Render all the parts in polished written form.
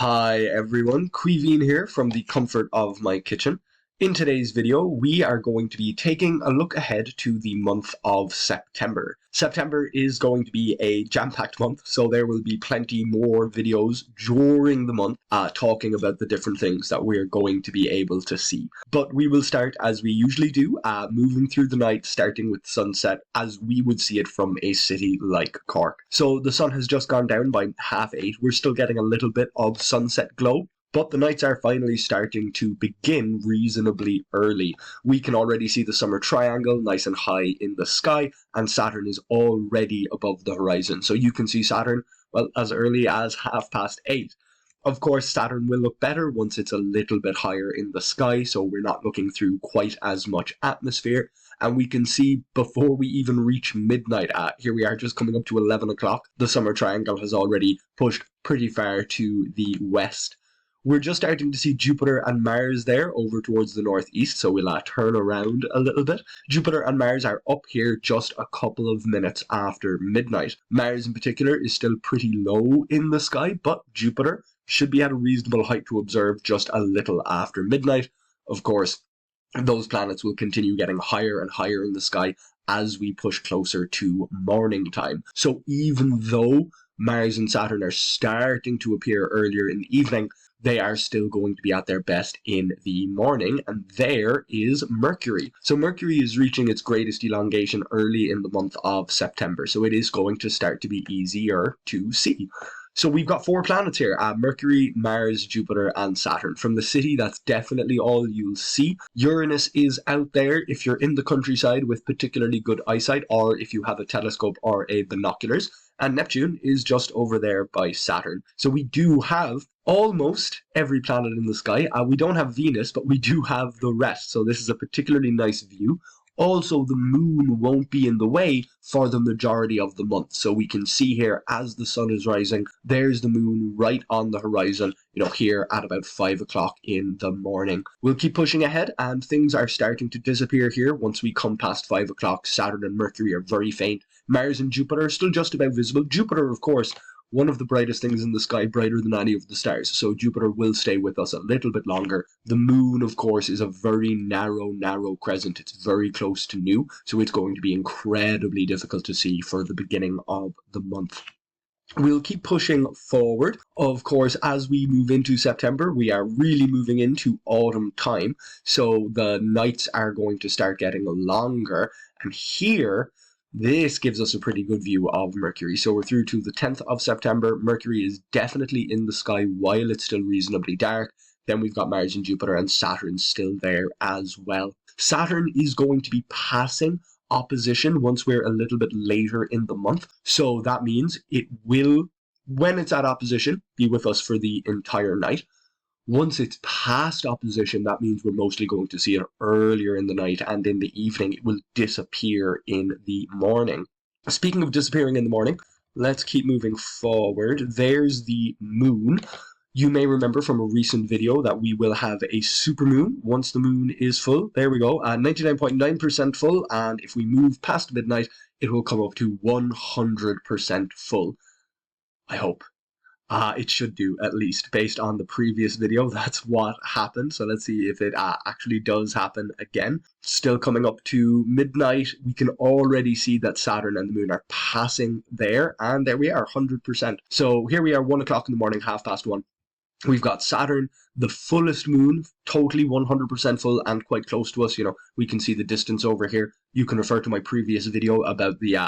Hi everyone, Quiveen here from the comfort of my kitchen. In today's video, we are going to be taking a look ahead to the month of September. September is going to be a jam-packed month, so there will be plenty more videos during the month talking about the different things that we're going to be able to see. But we will start as we usually do, moving through the night, starting with sunset as we would see it from a city like Cork. So the sun has just gone down by 8:30. We're still getting a little bit of sunset glow, but the nights are finally starting to begin reasonably early. We can already see the summer triangle nice and high in the sky, and Saturn is already above the horizon. So you can see Saturn, well, as early as 8:30. Of course, Saturn will look better once it's a little bit higher in the sky, so we're not looking through quite as much atmosphere. And we can see before we even reach midnight, here we are just coming up to 11 o'clock, the summer triangle has already pushed pretty far to the west. We're just starting to see Jupiter and Mars there over towards the northeast, so we'll turn around a little bit. Jupiter and Mars are up here just a couple of minutes after midnight. Mars in particular is still pretty low in the sky, but Jupiter should be at a reasonable height to observe just a little after midnight. Of course, those planets will continue getting higher and higher in the sky as we push closer to morning time. So even though Mars and Saturn are starting to appear earlier in the evening, they are still going to be at their best in the morning, and there is Mercury. So Mercury is reaching its greatest elongation early in the month of September, so it is going to start to be easier to see. So we've got 4 planets here, Mercury, Mars, Jupiter, and Saturn. From the city, that's definitely all you'll see. Uranus is out there if you're in the countryside with particularly good eyesight, or if you have a telescope or a binoculars. And Neptune is just over there by Saturn. So we do have almost every planet in the sky. We don't have Venus, but we do have the rest. So this is a particularly nice view. Also, the moon won't be in the way for the majority of the month. So we can see here as the sun is rising, there's the moon right on the horizon, here at about 5 o'clock in the morning. We'll keep pushing ahead, and things are starting to disappear here. Once we come past 5 o'clock, Saturn and Mercury are very faint. Mars and Jupiter are still just about visible. Jupiter, of course, one of the brightest things in the sky, brighter than any of the stars. So Jupiter will stay with us a little bit longer. The moon, of course, is a very narrow crescent. It's very close to new, so it's going to be incredibly difficult to see for the beginning of the month. We'll keep pushing forward. Of course, as we move into September, we are really moving into autumn time. So the nights are going to start getting longer. And here, this gives us a pretty good view of Mercury. So we're through to the 10th of September. Mercury is definitely in the sky while it's still reasonably dark. Then we've got Mars and Jupiter, and Saturn still there as well. Saturn is going to be passing opposition once we're a little bit later in the month. So that means it will, when it's at opposition, be with us for the entire night. Once it's past opposition, that means we're mostly going to see it earlier in the night, and in the evening it will disappear in the morning. Speaking of disappearing in the morning, let's keep moving forward. There's the moon. You may remember from a recent video that we will have a supermoon once the moon is full. There we go, 99.9% full, and if we move past midnight, it will come up to 100% full. I hope. It should do, at least, based on the previous video. That's what happened. So let's see if it actually does happen again. Still coming up to midnight, we can already see that Saturn and the moon are passing there. And there we are, 100%. So here we are, 1 o'clock in the morning, 1:30. We've got Saturn, the fullest moon, totally 100% full and quite close to us. We can see the distance over here. You can refer to my previous video about the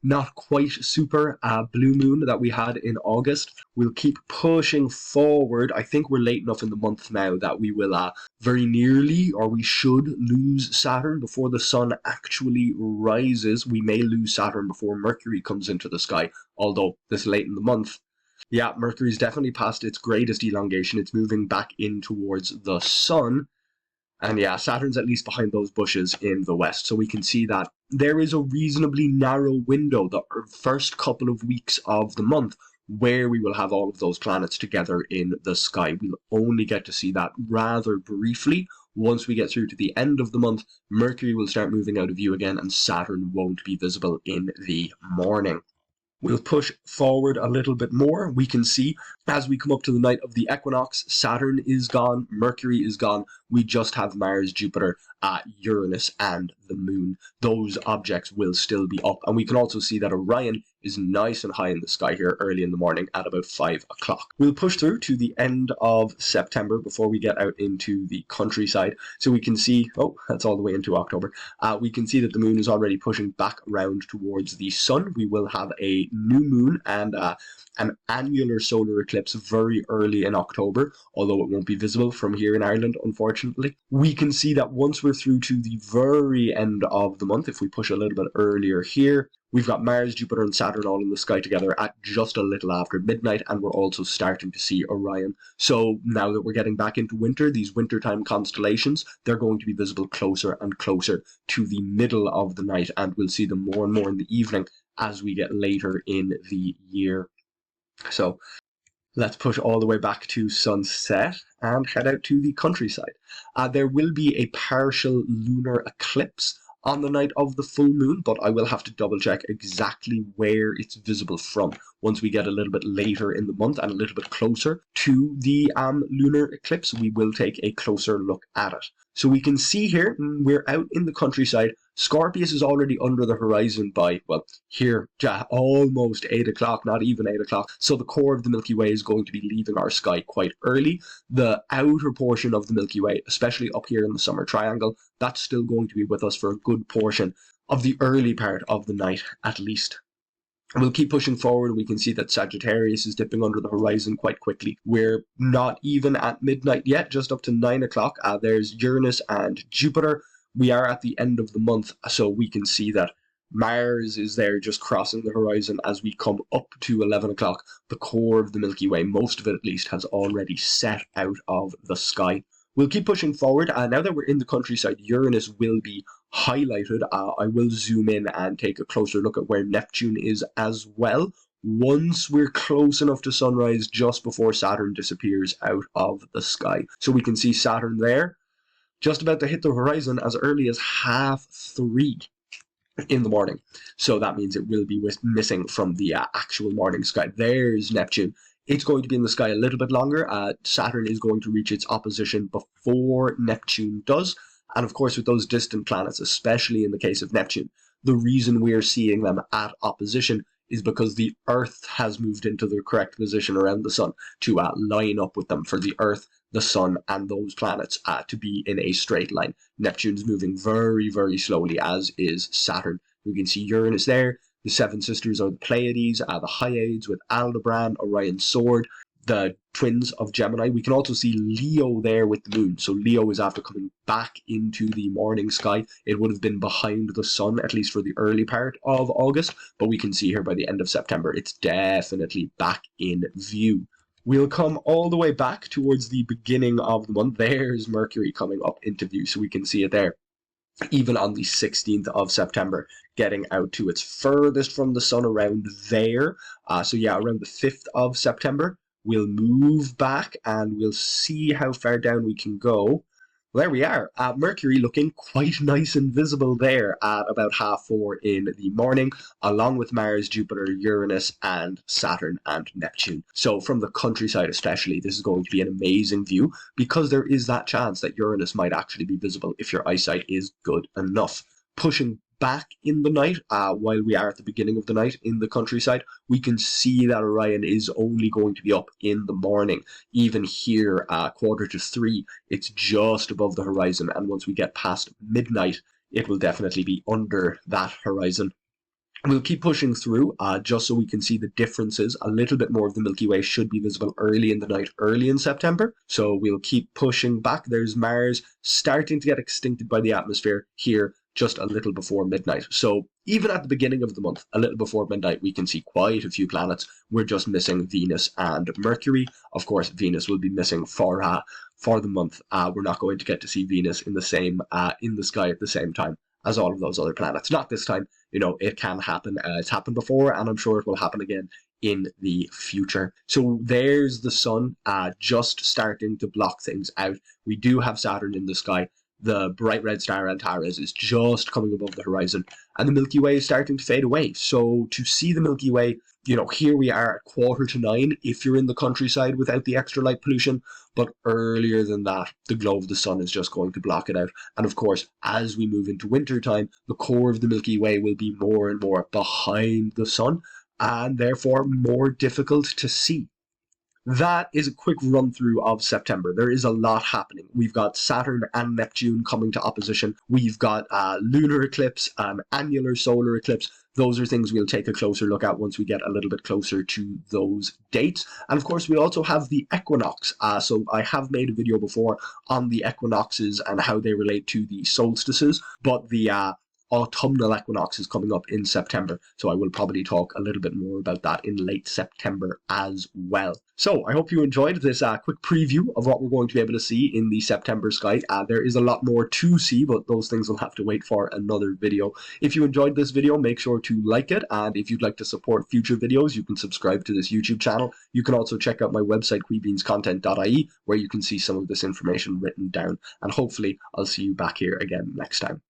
not quite super blue moon that we had in August. We'll keep pushing forward. I think we're late enough in the month now that we will very nearly, or we should, lose Saturn before the sun actually rises. We may lose Saturn before Mercury comes into the sky, although this late in the month. Yeah, Mercury's definitely past its greatest elongation. It's moving back in towards the sun. And yeah, Saturn's at least behind those bushes in the west. So we can see that there is a reasonably narrow window, the first couple of weeks of the month, where we will have all of those planets together in the sky. We'll only get to see that rather briefly. Once we get through to the end of the month, Mercury will start moving out of view again, and Saturn won't be visible in the morning. We'll push forward a little bit more. We can see As we come up to the night of the equinox, Saturn is gone, Mercury is gone. We just have Mars, Jupiter, Uranus, and the Moon. Those objects will still be up. And we can also see that Orion is nice and high in the sky here early in the morning at about 5 o'clock. We'll push through to the end of September before we get out into the countryside. So we can see, oh, that's all the way into October. We can see that the moon is already pushing back around towards the sun. We will have a new moon and an annular solar eclipse very early in October, although it won't be visible from here in Ireland, unfortunately. We can see that once we're through to the very end of the month, if we push a little bit earlier here, we've got Mars, Jupiter, and Saturn all in the sky together at just a little after midnight, and we're also starting to see Orion. So now that we're getting back into winter, these wintertime constellations, they're going to be visible closer and closer to the middle of the night, and we'll see them more and more in the evening as we get later in the year. So let's push all the way back to sunset and head out to the countryside. There will be a partial lunar eclipse on the night of the full moon, but I will have to double check exactly where it's visible from. Once we get a little bit later in the month and a little bit closer to the lunar eclipse, we will take a closer look at it. So we can see here, we're out in the countryside. Scorpius is already under the horizon by, well, here, almost 8 o'clock, not even 8 o'clock. So the core of the Milky Way is going to be leaving our sky quite early. The outer portion of the Milky Way, especially up here in the summer triangle, that's still going to be with us for a good portion of the early part of the night, at least. We'll keep pushing forward. We can see that Sagittarius is dipping under the horizon quite quickly. We're not even at midnight yet, just up to 9 o'clock. There's Uranus and Jupiter. We are at the end of the month, so we can see that Mars is there just crossing the horizon as we come up to 11 o'clock. The core of the Milky Way, most of it at least, has already set out of the sky. We'll keep pushing forward. Now that we're in the countryside, Uranus will be highlighted. I will zoom in and take a closer look at where Neptune is as well. Once we're close enough to sunrise, just before Saturn disappears out of the sky. So we can see Saturn there, just about to hit the horizon as early as 3:30 in the morning. So that means it will be missing from the actual morning sky. There's Neptune. It's going to be in the sky a little bit longer. Saturn is going to reach its opposition before Neptune does. And of course, with those distant planets, especially in the case of Neptune, the reason we're seeing them at opposition is because the Earth has moved into the correct position around the Sun to line up with them for the Earth, the Sun, and those planets to be in a straight line. Neptune's moving very, very slowly, as is Saturn. We can see Uranus there. The Seven Sisters are the Pleiades, the Hyades with Aldebaran, Orion's Sword, the twins of Gemini. We can also see Leo there with the moon. So Leo is after coming back into the morning sky. It would have been behind the sun, at least for the early part of August, but we can see here by the end of September, it's definitely back in view. We'll come all the way back towards the beginning of the month. There's Mercury coming up into view, so we can see it there. Even on the 16th of September, getting out to its furthest from the sun around there. So yeah, around the 5th of September, we'll move back and we'll see how far down we can go. Well, there we are. Mercury looking quite nice and visible there at about 4:30 in the morning, along with Mars, Jupiter, Uranus, and Saturn and Neptune. So from the countryside especially, this is going to be an amazing view because there is that chance that Uranus might actually be visible if your eyesight is good enough. Pushing back in the night, while we are at the beginning of the night in the countryside, we can see that Orion is only going to be up in the morning. Even here, 2:45, it's just above the horizon, and once we get past midnight, it will definitely be under that horizon. We'll keep pushing through just so we can see the differences. A little bit more of the Milky Way should be visible early in the night, early in September. So we'll keep pushing back. There's Mars starting to get extincted by the atmosphere here just a little before midnight. So even at the beginning of the month, a little before midnight, we can see quite a few planets. We're just missing Venus and Mercury. Of course, Venus will be missing for the month. We're not going to get to see Venus in the sky at the same time as all of those other planets. Not this time. You know, it can happen. It's happened before, and I'm sure it will happen again in the future. So there's the sun just starting to block things out. We do have Saturn in the sky. the bright red star Antares is just coming above the horizon, and the Milky Way is starting to fade away. So to see the Milky Way, here we are at 9:15 if you're in the countryside without the extra light pollution, but earlier than that, the glow of the sun is just going to block it out. And of course, as we move into winter time, the core of the Milky Way will be more and more behind the sun, and therefore more difficult to see. That is a quick run through of September. There is a lot happening. We've got Saturn and Neptune coming to opposition. We've got lunar eclipse, annular solar eclipse. Those are things we'll take a closer look at once we get a little bit closer to those dates. And of course, we also have the equinox. So I have made a video before on the equinoxes and how they relate to the solstices, but the autumnal equinox is coming up in September, so I will probably talk a little bit more about that in late September as well. So I hope you enjoyed this quick preview of what we're going to be able to see in the September sky. There is a lot more to see, but those things will have to wait for another video. If you enjoyed this video, make sure to like it, and if you'd like to support future videos, you can subscribe to this YouTube channel. You can also check out my website, queebeanscontent.ie, where you can see some of this information written down, and hopefully I'll see you back here again next time.